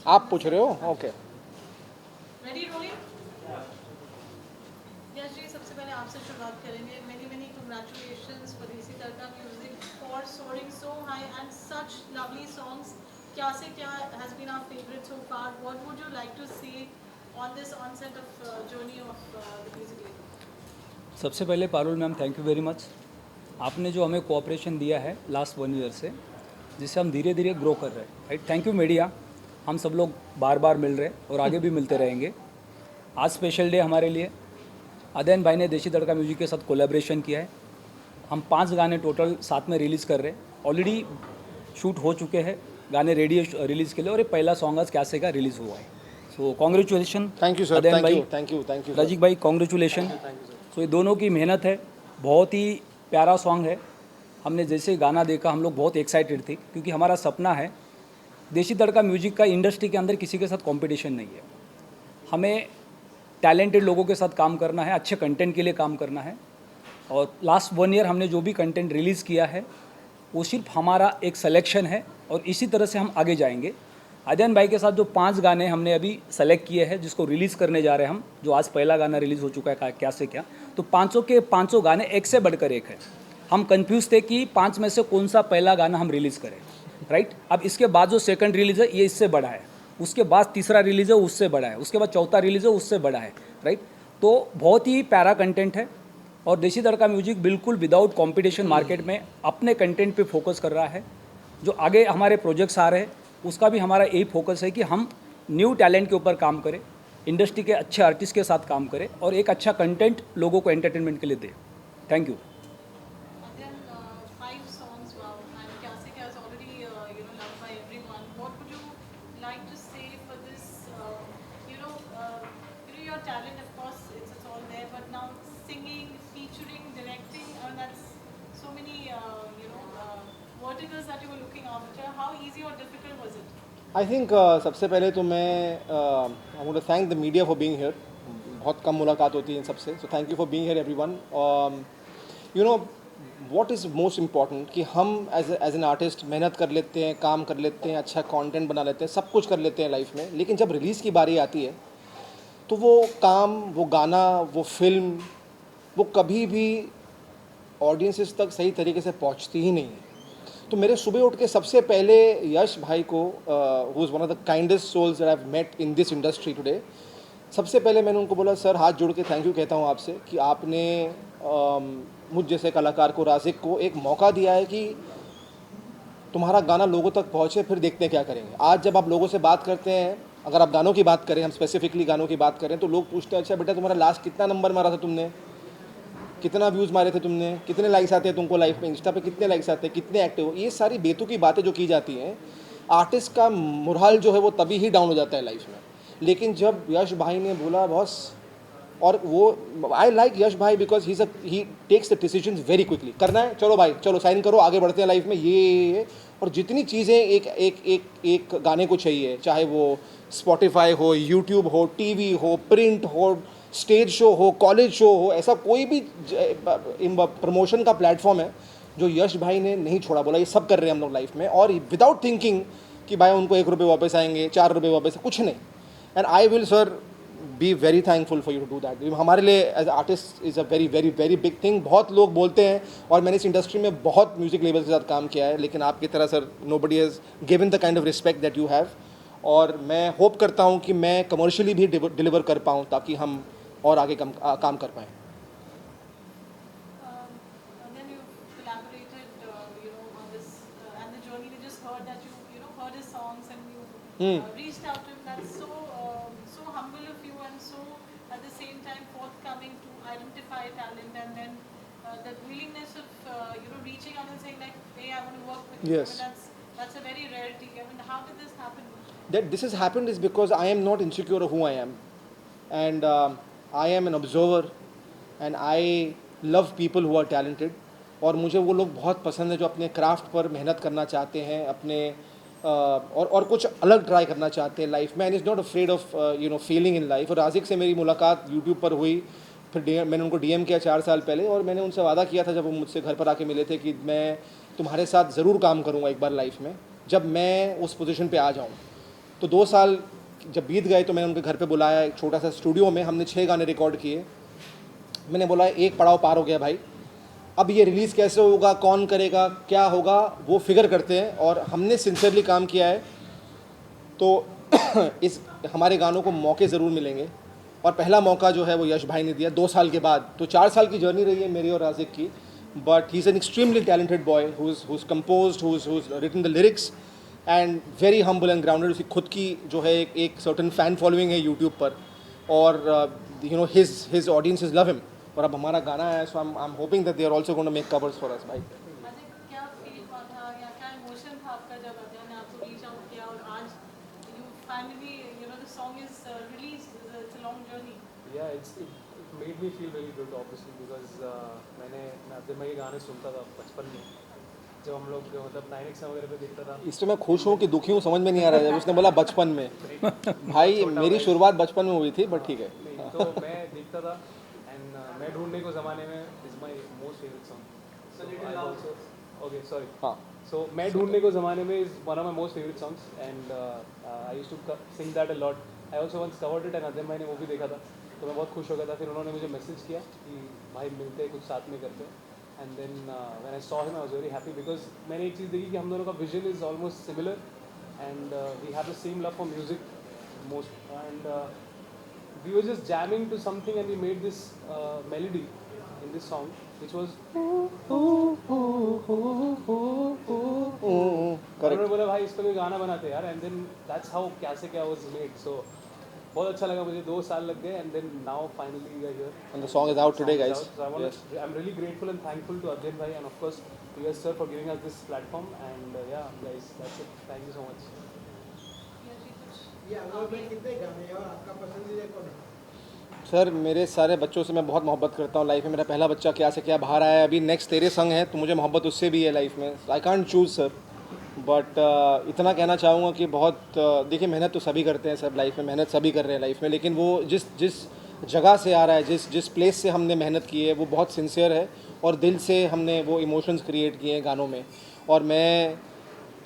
आप पूछ रहे हो? Okay. Ready rolling. Yash ji, सबसे पहले आपसे शुरुआत करेंगे। Many many congratulations for Desi Tadka music for soaring so high and such lovely songs. क्या से क्या has been our favourite so far. What would you like to say on this onset of journey of the music level? सबसे पहले Parul ma'am, thank you very much. आपने जो हमें cooperation दिया है लास्ट 1 ईयर से, जिससे हम धीरे धीरे ग्रो कर रहे हैं, राइट। Thank you media. हम सब लोग बार बार मिल रहे हैं और आगे भी मिलते रहेंगे। आज स्पेशल डे हमारे लिए। अदयन भाई ने देसी तड़का म्यूजिक के साथ कोलैबोरेशन किया है। हम 5 गाने टोटल साथ में रिलीज़ कर रहे हैं। ऑलरेडी शूट हो चुके हैं, गाने रेडी है रिलीज़ के लिए, और ये पहला सॉन्ग आज क्या से का रिलीज़ हुआ है। So congratulation. Thank you sir, Adyan thank भाई, you, thank you, thank you Razik भाई, कॉन्ग्रेचुलेशन। सो ये दोनों की मेहनत है। बहुत ही प्यारा सॉन्ग है। हमने जैसे गाना देखा हम लोग बहुत एक्साइटेड थे, क्योंकि हमारा सपना है देसी तड़का म्यूजिक का इंडस्ट्री के अंदर किसी के साथ कंपटीशन नहीं है। हमें टैलेंटेड लोगों के साथ काम करना है, अच्छे कंटेंट के लिए काम करना है। और लास्ट 1 ईयर हमने जो भी कंटेंट रिलीज़ किया है वो सिर्फ हमारा एक सिलेक्शन है, और इसी तरह से हम आगे जाएंगे। अदयन भाई के साथ जो 5 गाने हमने अभी सेलेक्ट किए हैं, जिसको रिलीज़ करने जा रहे हैं हम, जो आज पहला गाना रिलीज़ हो चुका है क्या से क्या, तो 500 के 500 गाने एक से बढ़कर एक है। हम कंफ्यूज थे कि 5 में से कौन सा पहला गाना हम रिलीज़ करें, राइट। अब इसके बाद जो सेकंड रिलीज़ है ये इससे बड़ा है, उसके बाद तीसरा रिलीज़ है उससे बड़ा है, उसके बाद चौथा रिलीज़ है उससे बड़ा है, राइट। तो बहुत ही प्यारा कंटेंट है, और देसी तड़का म्यूजिक बिल्कुल विदाउट कंपटीशन मार्केट में अपने कंटेंट पे फोकस कर रहा है। जो आगे हमारे प्रोजेक्ट्स आ रहे हैं उसका भी हमारा यही फोकस है कि हम न्यू टैलेंट के ऊपर काम करें, इंडस्ट्री के अच्छे आर्टिस्ट के साथ काम करें, और एक अच्छा कंटेंट लोगों को एंटरटेनमेंट के लिए दें। Thank you. Again, 5 songs, wow, and Kyasika is already, loved by everyone. What would you like to say for this? Your talent, of course, it's all there, but now singing, featuring, directing, and that's so many, verticals that you were looking after. How easy or difficult was it? I think सबसे पहले तो मैं I want to thank the media for being here. बहुत कम मुलाकात होती है इन सबसे, so thank you for being here everyone. You know what is most important कि हम एज एन आर्टिस्ट मेहनत कर लेते हैं, काम कर लेते हैं, अच्छा कंटेंट बना लेते हैं, सब कुछ कर लेते हैं लाइफ में, लेकिन जब रिलीज़ की बारी आती है तो वो काम, वो गाना, वो फिल्म, वो कभी भी ऑडियंसेस तक सही तरीके से पहुंचती ही नहीं है। तो मेरे सुबह उठ के सबसे पहले यश भाई को, who is one of the kindest souls that I have met in this industry today, सबसे पहले मैंने उनको बोला, सर हाथ जोड़ के थैंक यू कहता हूँ आपसे कि आपने मुझ जैसे कलाकार को, राजिक को एक मौका दिया है कि तुम्हारा गाना लोगों तक पहुँचे, फिर देखते हैं क्या करेंगे। आज जब आप लोगों से बात करते हैं, अगर आप गानों की बात करें, हम स्पेसिफिकली गानों की बात करें, तो लोग पूछते हैं, अच्छा बेटा तुम्हारा लास्ट कितना नंबर मारा था तुमने, कितना व्यूज़ मारे थे तुमने, कितने लाइक्स आते हैं तुमको लाइफ में, इंस्टा पे कितने लाइक्स आते हैं, कितने एक्टिव हो। ये सारी बेतुकी बातें जो की जाती हैं, आर्टिस्ट का मोरल जो है वो तभी ही डाउन हो जाता है लाइफ में। लेकिन जब यश भाई ने बोला बॉस, और वो आई लाइक यश भाई because he takes the decision very quickly. करना है चलो भाई, चलो साइन करो, आगे बढ़ते हैं लाइफ में, ये और जितनी चीज़ें एक एक एक एक गाने को चाहिए, चाहे वो स्पॉटिफाई हो, यूट्यूब हो, टीवी हो, प्रिंट हो, स्टेज शो हो, कॉलेज शो हो, ऐसा कोई भी प्रमोशन का प्लेटफॉर्म है जो यश भाई ने नहीं छोड़ा। बोला ये सब कर रहे हैं हम लोग लाइफ में, और विदाउट थिंकिंग कि भाई उनको 1 रुपये वापस आएंगे, 4 रुपये वापस, कुछ नहीं। And I will sir be very thankful for you to do that. हमारे लिए as artist is a very very very big thing. बहुत लोग बोलते हैं, और मैंने इस इंडस्ट्री में बहुत म्यूजिक लेबल के साथ काम किया है, लेकिन आपकी तरह sir nobody has given the kind of respect that you have. और मैं होप करता हूँ कि मैं कमर्शियली भी डिलीवर कर पाऊँ, ताकि हम और आगे काम कर पाएँ। And then you collaborated, on this, and the journey. We just heard that heard his songs and you reached out to him. That's so humble of you, and so at the same time forthcoming to identify talent, and then the willingness of reaching out and saying like, hey, I want to work with you. Yes. I mean, that's a very rarity. I mean, how did this happen? That this has happened is because I am not insecure of who I am, and I am an observer, and I love people who are talented. और मुझे वो लोग बहुत पसंद है जो अपने craft पर मेहनत करना चाहते हैं, अपने और कुछ अलग ट्राई करना चाहते हैं लाइफ में, and is not afraid of Fehling in life. और राजिक से मेरी मुलाकात यूट्यूब पर हुई, फिर मैंने उनको डीएम किया 4 साल पहले, और मैंने उनसे वादा किया था जब वो मुझसे घर पर आके मिले थे कि मैं तुम्हारे साथ ज़रूर काम करूँगा एक बार लाइफ में, जब मैं उस पोजीशन पे आ जाऊँ। तो 2 साल जब बीत गए तो मैंने उनके घर पे बुलाया, एक छोटा सा स्टूडियो में हमने 6 गाने रिकॉर्ड किए। मैंने बोला एक पड़ाव पार हो गया भाई, अब ये रिलीज़ कैसे होगा, कौन करेगा, क्या होगा, वो फिगर करते हैं। और हमने सिंसियरली काम किया है, तो इस हमारे गानों को मौके ज़रूर मिलेंगे। और पहला मौका जो है वो यश भाई ने दिया 2 साल के बाद। तो 4 साल की जर्नी रही है मेरी और राज़िक की, but he is an extremely talented boy who's composed, who's written the lyrics and very humble and grounded. उसकी खुद की जो है एक सर्टन फ़ैन फॉलोइंग है यूट्यूब पर, और you know his audiences love him. और अब हमारा गाना है, so I am hoping that they are also going to make covers for us भाई। अजय, क्या फील हुआ था या क्या इमोशन था आपका जब अजय ने आपको रीच आउट किया और आज you finally the song is released, it's a long journey. Yeah, it made me feel very good obviously because मैं अब्दुल भाई के गाने सुनता था बचपन में, जब हम लोग मतलब 9X वगैरह पे देखता था। इससे मैं खुश हूँ कि दुखी हूँ समझ में नहीं आ रहा है जब उसने बोला बचपन में। भाई मेरी शुरुआत बचपन में हुई थी, बट ठीक है। नहीं तो मैं देखता था एंड मैं ढूंढने को ज़माने में is my most favourite song. Okay sorry. हाँ, सो मैं ढूंढने को ज़माने में is one of my most favourite songs and I used to sing that a lot. I also once covered it and Ajay भाई ने वो भी देखा था, तो मैं बहुत खुश हो गया था। फिर उन्होंने मुझे मैसेज किया कि भाई मिलते हैं, कुछ साथ में करते हैं। And then when I saw him I was very happy because मैंने एक चीज़ देखी कि हम दोनों का vision is almost similar and we have the same love for music most. And we were just jamming to something and we made this melody in this song which was correct. उन्होंने बोला भाई इस पर कोई गाना बनाते यार, and then that's how क्या से क्या वाज मेड। सो बहुत अच्छा लगा मुझे, 2 साल लग गए and then now finally we are here and the song is out today guys. I am really grateful and thankful to Adyan भाई and of course to you sir for giving us this platform and yeah guys that's it, thank you so much। ये album में कितने गाने हैं और आपका पसंदीदा कौन है? सर मेरे सारे बच्चों से मैं बहुत मोहब्बत करता हूँ लाइफ में। मेरा पहला बच्चा क्या से क्या बाहर आया है, अभी नेक्स्ट तेरे संग है, तो मुझे मोहब्बत उससे भी है लाइफ में। I can't choose sir, but इतना कहना चाहूँगा कि बहुत देखिए मेहनत तो सभी करते हैं सब लाइफ में, मेहनत सभी कर रहे हैं लाइफ में, लेकिन वो जिस जगह से आ रहा है, जिस प्लेस से हमने मेहनत की है वो बहुत सिंसियर है और दिल से हमने वो इमोशंस क्रिएट किए हैं गानों में। और मैं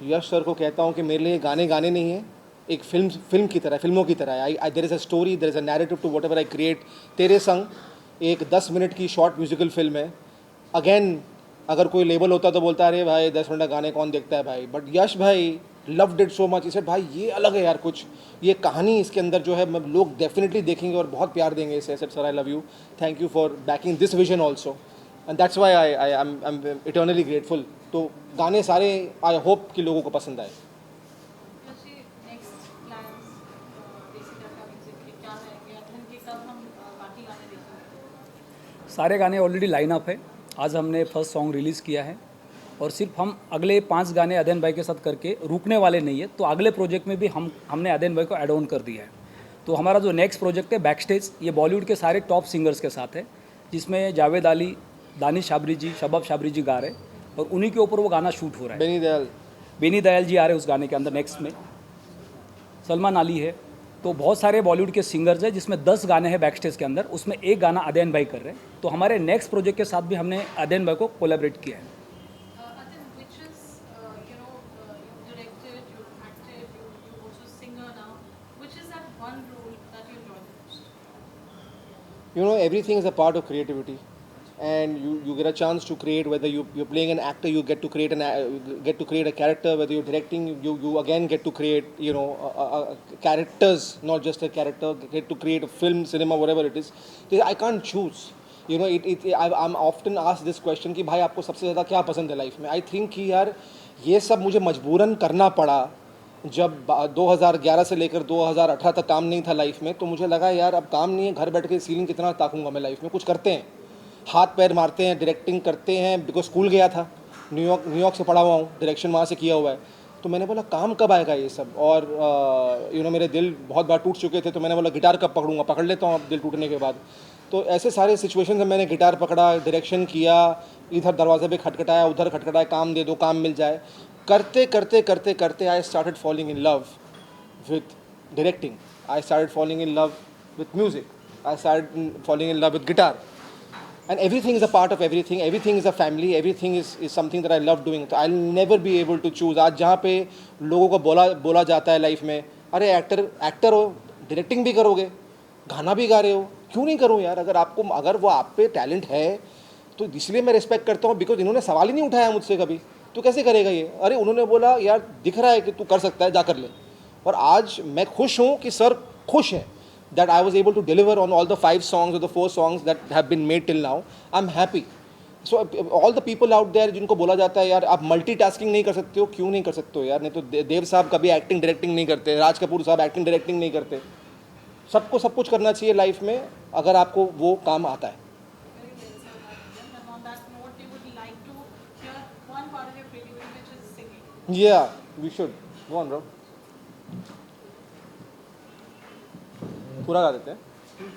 यश सर को कहता हूँ कि मेरे लिए गाने गाने नहीं है, एक फिल्म की तरह, फिल्मों की तरह है। There is a story, there is a narrative to whatever I create. Tere Sang एक 10 मिनट की शॉर्ट म्यूजिकल फिल्म है। अगेन अगर कोई लेबल होता तो बोलता अरे भाई 10 मिनट का गाने कौन देखता है भाई, बट यश भाई लव्ड इट सो मच। इसे भाई ये अलग है यार, कुछ ये कहानी इसके अंदर जो है लोग डेफिनेटली देखेंगे और बहुत प्यार देंगे इसे। Sir I love you, thank you for banking this vision also and that's why I am eternally grateful. तो गाने सारे आई होप कि लोगों को पसंद आए। नेक्स्ट प्लान्स देसी तड़का म्यूजिक के क्या रहेंगे, अध्ययन के कब हम बाकी गाने देखेंगे? सारे गाने ऑलरेडी लाइन अप है। आज हमने फर्स्ट सॉन्ग रिलीज़ किया है और सिर्फ हम अगले 5 गाने अध्ययन भाई के साथ करके रुकने वाले नहीं है, तो अगले प्रोजेक्ट में भी हमने अध्ययन भाई को ऐड ऑन कर दिया है। तो हमारा जो नेक्स्ट प्रोजेक्ट है बैक स्टेज, ये बॉलीवुड के सारे टॉप सिंगर्स के साथ है, जिसमें जावेद अली, दानिश शाबरी जी, शबाब शाबरी जी गा रहे हैं और उन्हीं के ऊपर वो गाना शूट हो रहा है। बेनी दयाल जी आ रहे हैं उस गाने के अंदर नेक्स्ट में, सलमान अली है। तो बहुत सारे बॉलीवुड के सिंगर्स हैं जिसमें 10 गाने हैं बैक स्टेज के अंदर, उसमें एक गाना अध्ययन भाई कर रहे हैं। तो हमारे नेक्स्ट प्रोजेक्ट के साथ भी हमने अध्ययन भाई को कोलैबोरेट किया है। Adyan, which is, you directed, you acted, you also singer now. Which is that one role that you enjoy the most? You know, everything is a part of creativity, and you get a chance to create. Whether you're playing an actor, you get to create a character. Whether you're directing, you again get to create characters, not just a character. Get to create a film, cinema, whatever it is. I can't choose. You know, I'm often asked this question कि भाई आपको सबसे ज़्यादा क्या पसंद है life में। I think कि यार ये सब मुझे मजबूरन करना पड़ा। जब 2011 से लेकर 2018 तक काम नहीं था लाइफ में, तो मुझे लगा यार अब काम नहीं है, घर बैठ के सीलिंग कितना ताकूंगा मैं लाइफ में। कुछ करते हैं, हाथ पैर मारते हैं, डायरेक्टिंग करते हैं। बिकॉज स्कूल गया था, न्यूयॉर्क से पढ़ा हुआ हूँ, डायरेक्शन वहाँ से किया हुआ है। तो मैंने बोला काम कब आएगा ये सब। और मेरे दिल बहुत बार टूट चुके थे, तो मैंने बोला गिटार कब पकड़ूंगा, पकड़ लेता हूँ अब दिल टूटने के बाद। तो ऐसे सारे सिचुएशन में मैंने गिटार पकड़ा, डायरेक्शन किया, इधर दरवाजे पे खटखटाया, उधर खटखटाया, काम दे दो, काम मिल जाए। करते करते करते करते I started falling in love with directing, I started falling in love with music, I started falling in love with guitar. And everything is a part of everything. Everything is a family. Everything is something that I love doing. So I'll never be able to choose. आज जहाँ पे लोगों को बोला जाता है life में अरे एक्टर हो, डायरेक्टिंग भी करोगे, गाना भी गा रहे हो, क्यों नहीं करूँ यार? अगर वो आप पे टैलेंट है तो इसलिए मैं रिस्पेक्ट करता हूँ, बिकॉज इन्होंने सवाल ही नहीं उठाया मुझसे कभी, तू कैसे करेगा ये? अरे उन्होंने बोला यार दिख रहा है कि तू कर सकता है, जा कर ले। और आज मैं खुश हूँ कि सर खुश हैं that I was able to deliver on all the 5 songs or the 4 songs that have been made till now. I'm happy. So all the people out there जिनको बोला जाता है यार आप मल्टीटास्किंग नहीं कर सकते हो, क्यों नहीं कर सकते हो यार? नहीं तो देव साहब कभी एक्टिंग डायरेक्टिंग नहीं करते, राज कपूर साहब एक्टिंग डायरेक्टिंग नहीं करते। सबको सब कुछ करना चाहिए लाइफ में अगर आपको वो काम आता है। Very well said, Arjun. And on that note, we would like to hear one part of your creativity, which is singing. Yeah, we should. Go on, bro. पूरा गा देते हैं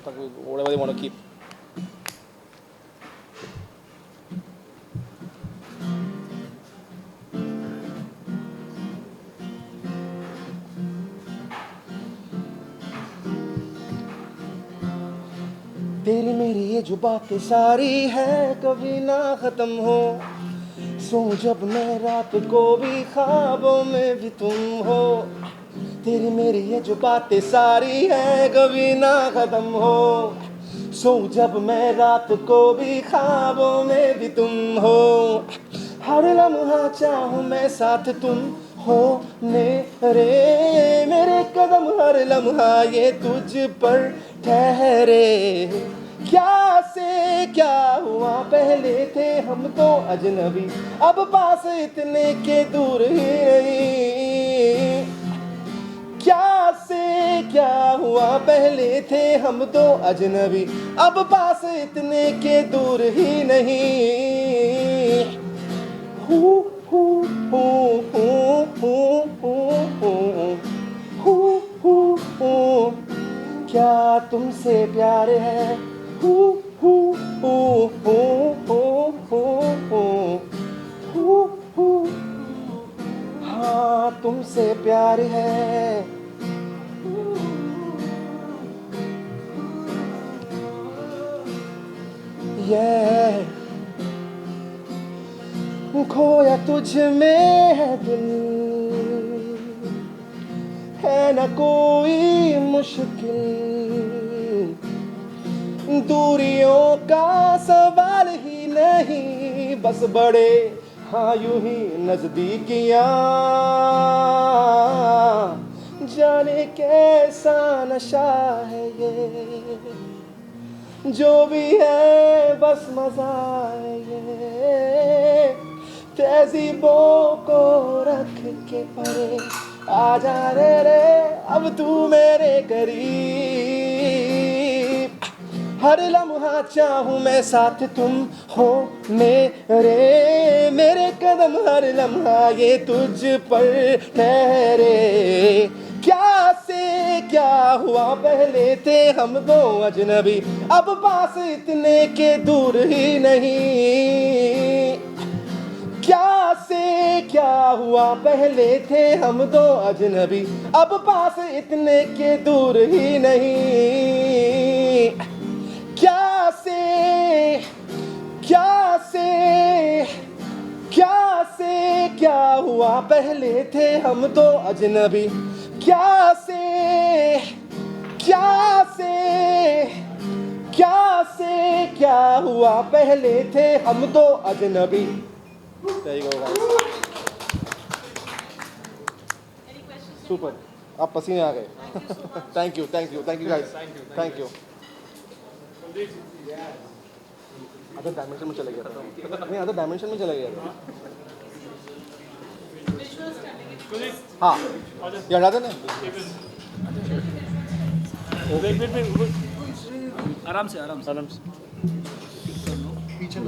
ताकि whatever they want to keep. तेरी मेरी ये जो बातें सारी है कभी ना खत्म हो, सो जब मैं रात को भी ख्वाबों में भी तुम हो। तेरी मेरी ये जो बातें सारी है कभी ना खत्म हो, सो जब मैं रात को भी ख्वाबों में भी तुम हो। हर लम्हा चाहूँ मैं साथ तुम हो मेरे कदम हर लम्हा ये तुझ पर ठहरे। क्या से क्या हुआ, पहले थे हम तो अजनबी, अब पास इतने के दूर ही नहीं। क्या से क्या हुआ, पहले थे हम तो अजनबी, अब पास इतने के दूर ही नहीं। हू हू हू हू हू हू हू हू हू क्या तुमसे प्यार है? हू हू हू हू हू हू हू हू हाँ तुमसे प्यार है। ये खोया तुझ में है दिल, है न कोई मुश्किल, दूरियों का सवाल ही नहीं, बस बड़े हाँ यूं ही नजदीकियाँ। जाने कैसा नशा है ये, जो भी है बस मजा है ये। तहजीबों को रख के परे आजा रे अब तू मेरे करीब। हर लम्हा चाहूँ मैं साथ तुम हो मेरे कदम हर लम्हा ये तुझ पर ठहरे। क्या से क्या हुआ, पहले थे हम दो अजनबी, अब पास इतने के दूर ही नहीं। क्या से क्या हुआ, पहले थे हम दो अजनबी, अब पास इतने के दूर ही नहीं। क्या से क्या से क्या से क्या हुआ, पहले थे हम दो अजनबी, क्या से क्या से क्या से क्या हुआ, पहले थे हम दो अजनबी। There you go, guys. Any questions? Super. आप पसीने आ गए। Thank you guys. Thank you. Other dimension में चले गया था। नहीं, अदर डायमेंशन में चले गया था। Visual study. हाँ, ये हटा देना। आराम से आराम से पीछे